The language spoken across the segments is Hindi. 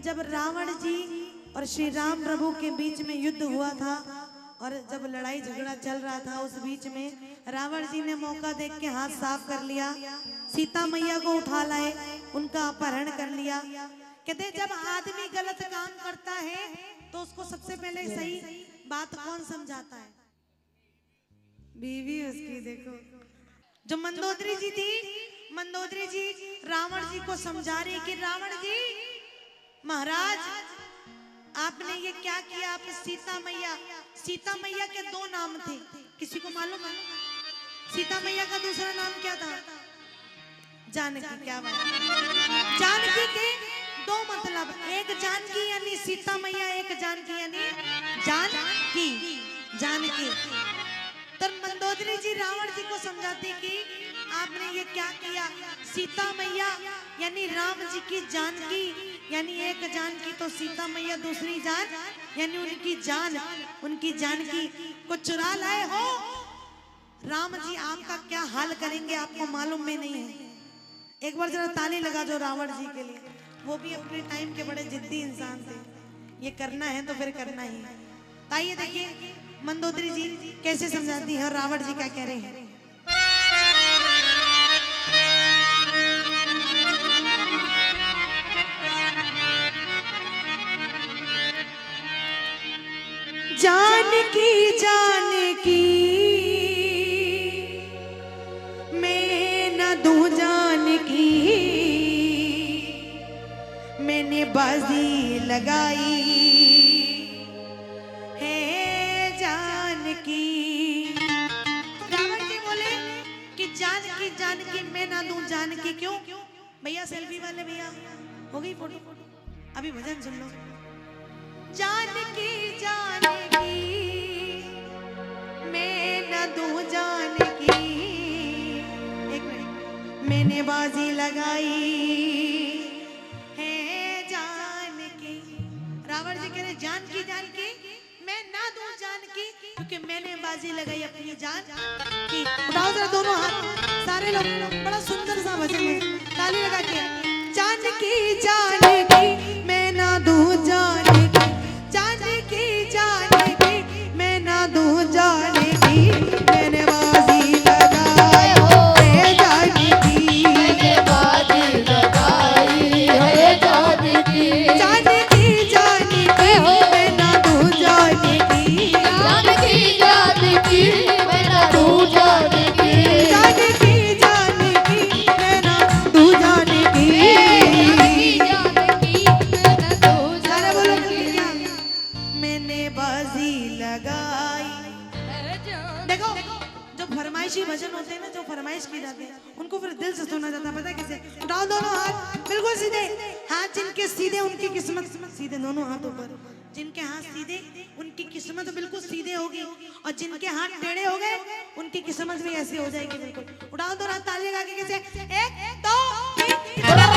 जब रावण जी और श्री राम प्रभु के बीच में युद्ध हुआ था और जब लड़ाई झगड़ा चल रहा था, उस बीच में रावण जी ने मौका देख के हाथ साफ कर लिया, सीता मैया को उठा लाए, उनका अपहरण कर लिया। कहते जब आदमी गलत काम करता है तो उसको सबसे पहले सही बात कौन समझाता है? बीवी उसकी। देखो जो मंदोदरी जी थी, मंदोदरी जी रावण जी को समझा रही कि रावण जी महाराज आपने ये क्या किया? आप सीता मैया के दो नाम थे, किसी को मालूम है? सीता मैया का दूसरा नाम क्या था? जानकी। क्या बात? जानकी के दो मतलब, एक जानकी यानी सीता मैया, एक जानकी यानी जानकी। तो मंदोदरी जी रावण जी को समझाती कि आपने ये क्या किया? सीता मैया यानी राम जी की जानकी, यानी एक जानकी तो सीता मैया, दूसरी जान यानी उनकी जानकी को चुरा लाए हो। राम जी आपका क्या हाल करेंगे आपको मालूम में नहीं है। एक बार जरा ताली लगा दो रावण जी के लिए, वो भी अपने टाइम के बड़े जिद्दी इंसान थे। ये करना है तो फिर करना ही है। आइए देखिए मंदोदरी जी कैसे समझाती है और रावण जी क्या कह रहे हैं। जानकी मैं न दूं जानकी, मैंने बाजी लगाई है जानकी। रावण जी बोले कि जानकी मैं ना दूं जानकी। क्यों? भैया सेल्फी वाले भैया, हो गई फोटो? अभी भजन सुन लो। जानकी मैं न दूं जानकी, एक मिनट, मैंने बाजी लगाई है जानकी। रावण जी कह रहे जानकी मैं ना दूं जानकी, क्योंकि मैंने बाजी लगाई अपनी जान की। उठाओ जरा दोनों हाथ सारे लोग, बड़ा सुंदर सा भजन है, ताली लगा के। जानकी मैं ना दूं जानकी, जानकी मैं ना दूं जानकी, मैंने बाजी लगाई है जानकी, मैंने बाजी लगाई है जानकी। जानकी मैं ना दूं जानकी, जानकी मैं ना दूं जानकी, जानकी मैं ना दूं जानकी। सारे बोलो मैंने बाजी लगाई। देखो जो फरमाइशी भजन होते हैं ना, जो फरमाइश की जाती है, उनको फिर दिल से सुना जाता है। पता है कैसे? उठाओ दोनों हाथ बिल्कुल सीधे, हाथ जिनके सीधे उनकी किस्मत सीधे, दोनों हाथ ऊपर। जिनके हाथ सीधे उनकी किस्मत बिल्कुल सीधे होगी, और जिनके हाथ टेढ़े हो गए उनकी किस्मत भी ऐसी हो जाएगी बिल्कुल। उठाओ दोनों हाथ, ताली लगा के कैसे? 1 2 राम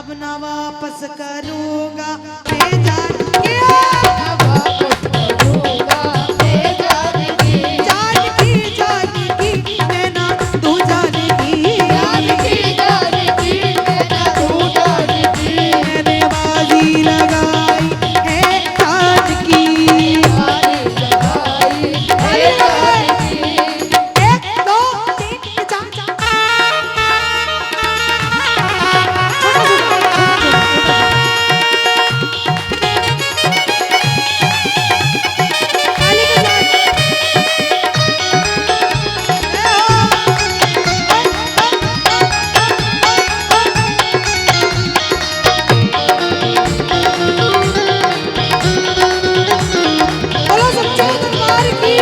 अब ना वापस करूंगा मैं जानकी, जानकी मैं ना तू जानकी, मैंने बाजी लगाई है जानकी। एक दो तीन चार बोलो सच्चे दरबार की।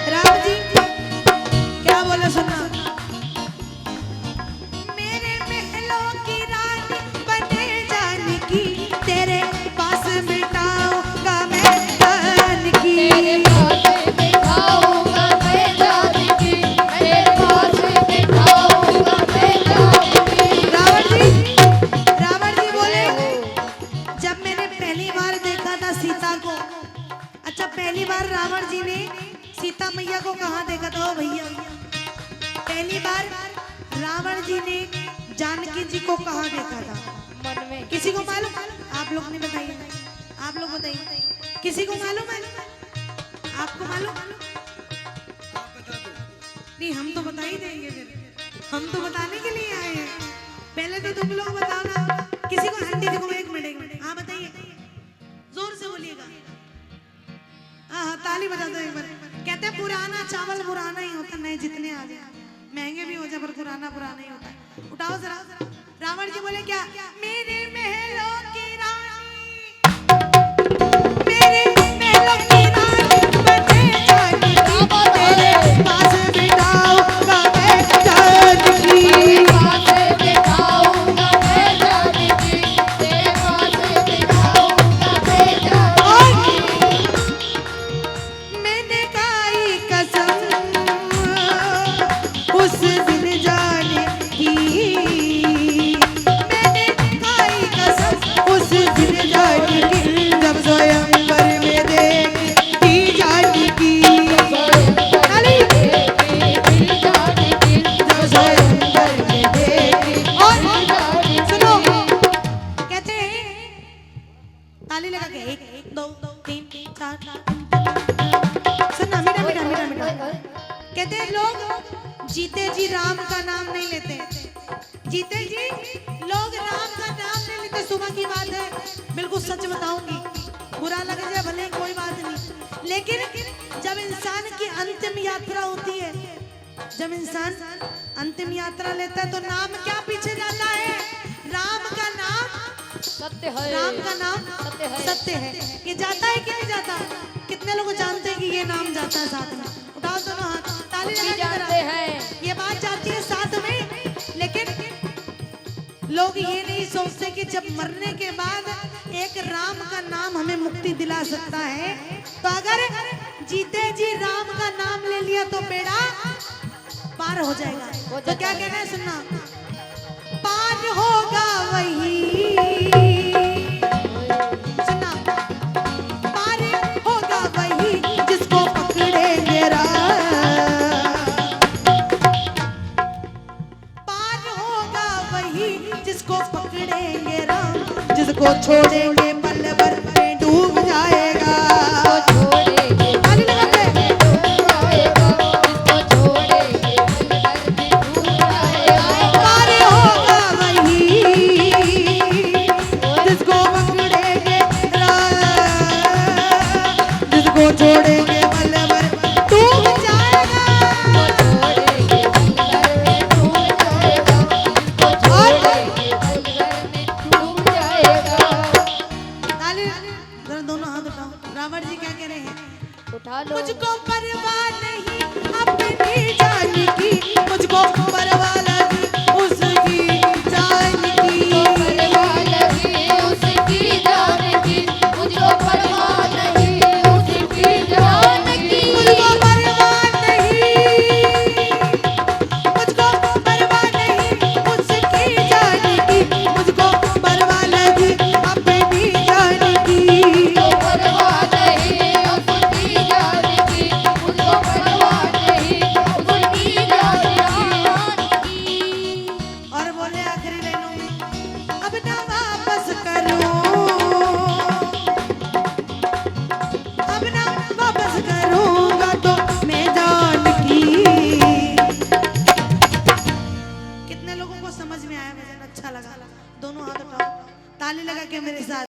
राम जी क्या बोले सुनना, मेरे महलों की रानी बने जानकी, तेरे पास बिठाऊंगा मैं जानकी। रावण जी बोले जब मैंने पहली बार देखा था सीता को, अच्छा पहली बार रावण जी ने सीता मैया को कहाँ देखा था? ओ भैया पहली बार रावण जी ने जानकी जी को कहाँ देखा था? मन में। किसी को मालूम? आप लोग ने बताइए, आप लोग बताइए, किसी को मालूम है? आपको मालूम? नहीं हम तो बता ही देंगे, फिर हम तो बताने के लिए आए हैं। पहले तो तुम लोग बताओ ना, किसी को हिंदी देखो, एक मिनट हाँ बताइए, जोर से बोलिएगा। हाँ ताली बजा दो एक बार। कहते हैं पुराना चावल पुराना ही होता, नए जितने आ जाए महंगे भी हो जाए पर पुराना पुराना ही होता है। उठाओ जरा। रावण जी बोले क्या? मेरे महलों की रानी, मेरे महलों की रानी बने जानकी, तेरे पास बिठाऊंगा मैं जानकी। मैंने खाई कसम उस दिन जानकी, मैंने खाई कसम उस दिन जानकी, जब स्वयंवर में देखी जानकी, जब स्वयंवर में देखी। और सुनो कहते हैं ताली लगा के एक दो तीन चार, सुनना मीठा मीठा मीठा मीठा। कहते हैं लोग जीते जी राम का नाम नहीं लेते, जीते जी लोग राम का नाम नहीं लेते। सुबह की बात है, बिल्कुल सच बताऊंगी, बुरा लगे जाए भले कोई बात नहीं, लेकिन जब इंसान की अंतिम यात्रा होती है, जब इंसान अंतिम यात्रा लेता है तो नाम क्या पीछे जाता है? राम का नाम सत्य है। राम का नाम सत्य है। सत्य है। ये जाता है कि नहीं जाता? कितने लोग जानते हैं कि ये नाम जाता है साथ में? उठाओ दोनों हाथ, ताली लगा के जानते जरा। हैं। ये बात जाती है साथ में, लेकिन लोग ये नहीं सोचते कि जब मरने के बाद एक राम का नाम हमें मुक्ति दिला सकता है, तो अगर जीते जी राम का नाम ले लिया तो बेड़ा पार हो जाएगा। तो क्या कहना है सुनना, पार होगा वही, सुनना, पार होगा वही जिसको पकड़ेंगे राम, पार होगा वही जिसको पकड़ेंगे राम, जिसको छोड़ेंगे पल भर में डूब जाएगा। ताली लगा के। पार होगा वही जिसको पकड़ेंगे राम, जिसको छोड़ेंगे पल भर डूब जाएगा। ताली जरा दोनों हाथ उठाओ। रावण जी क्या कह रहे हैं? उठा लो। मुझको परवाह नहीं अपनी जान की, मुझको परवाह नहीं